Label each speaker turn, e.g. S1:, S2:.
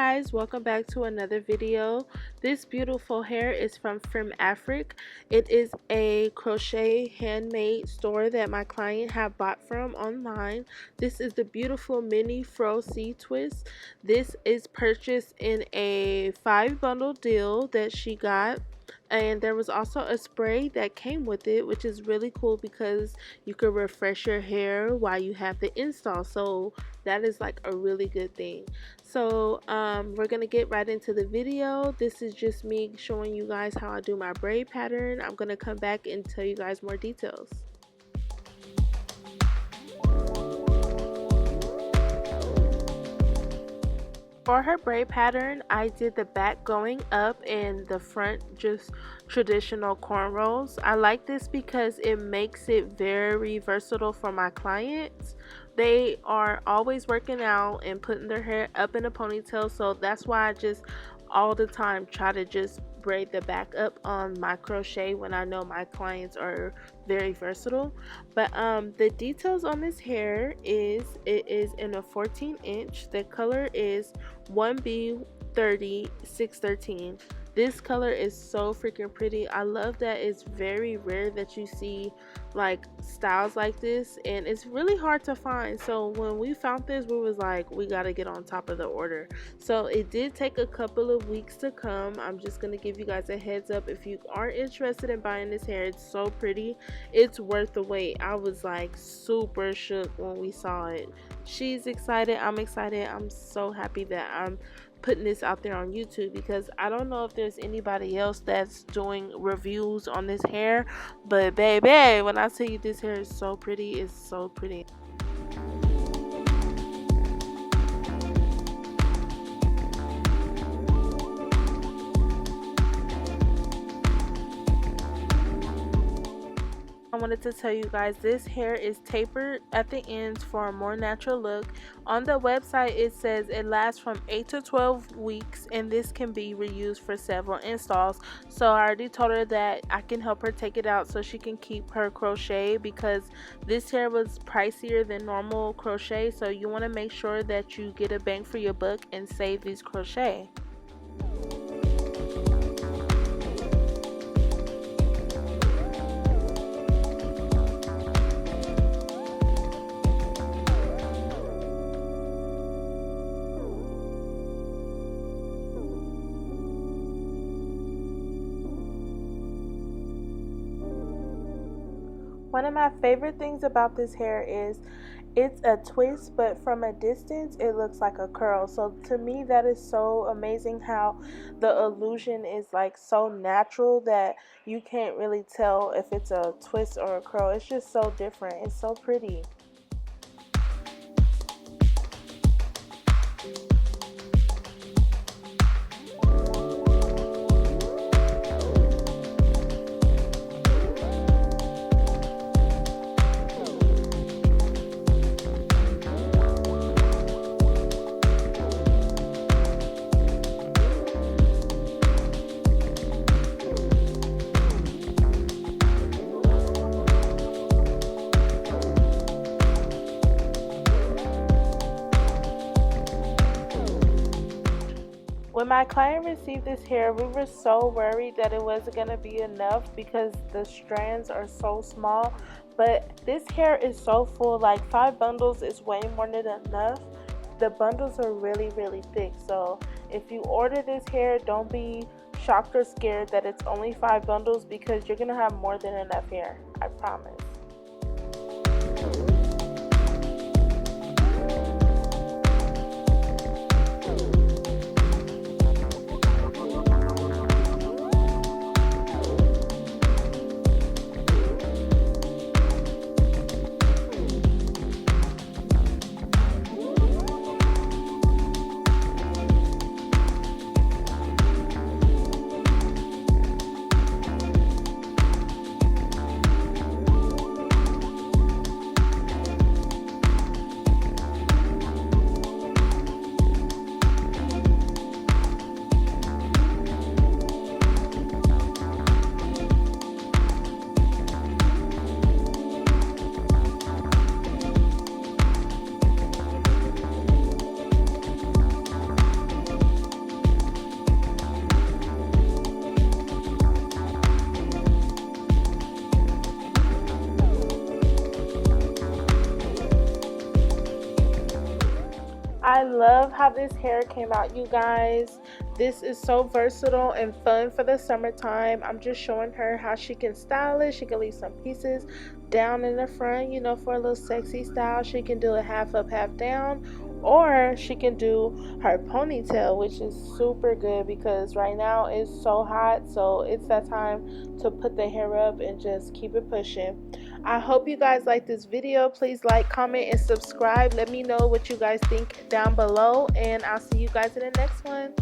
S1: guys, welcome back to another video. This beautiful hair is from Femafric. It is a crochet handmade store that my client had bought from online. This is the beautiful mini fro C-twist. This is purchased in a 5-bundle deal that she got. And there was also a spray that came with it, which is really cool because you can refresh your hair while you have the install. So that is like a really good thing. So we're gonna get right into the video. This is just me showing you guys how I do my braid pattern. I'm gonna come back and tell you guys more details. For her braid pattern, I did the back going up and the front just traditional cornrows. I like this because it makes it very versatile for my clients. They are always working out and putting their hair up in a ponytail, so that's why I just all the time try to just braid the back up on my crochet when I know my clients are very versatile. But the details on this hair is it is in a 14-inch. The color is 1B30 613. This color is so freaking pretty. I love that it's very rare that you see like styles like this, and it's really hard to find. So when we found this, we was like, we gotta get on top of the order. So it did take a couple of weeks to come. I'm just gonna give you guys a heads up. If you are interested in buying this hair, it's so pretty. It's worth the wait. I was like super shook when we saw it. She's excited, I'm excited. I'm so happy that I'm putting this out there on YouTube because I don't know if there's anybody else that's doing reviews on this hair, but baby, when I tell you this hair is so pretty, it's so pretty. I wanted to tell you guys this hair is tapered at the ends for a more natural look. On the website it says it lasts from 8 to 12 weeks and this can be reused for several installs. So I already told her that I can help her take it out so she can keep her crochet because this hair was pricier than normal crochet, so you want to make sure that you get a bang for your buck and save these crochet. One of my favorite things about this hair is it's a twist, but from a distance it looks like a curl. So to me that is so amazing how the illusion is like so natural that you can't really tell if it's a twist or a curl. It's just so different. It's so pretty. When my client received this hair, we were so worried that it wasn't going to be enough because the strands are so small. But this hair is so full, like 5 bundles is way more than enough. The bundles are really, really thick. So if you order this hair, don't be shocked or scared that it's only 5 bundles because you're going to have more than enough hair. I promise. I love how this hair came out, you guys. This is so versatile and fun for the summertime. I'm just showing her how she can style it. She can leave some pieces down in the front, you know, for a little sexy style. She can do it half up, half down, or she can do her ponytail, which is super good because right now it's so hot. So it's that time to put the hair up and just keep it pushing. I hope you guys like this video. Please like, comment, and subscribe. Let me know what you guys think down below, and I'll see you guys in the next one.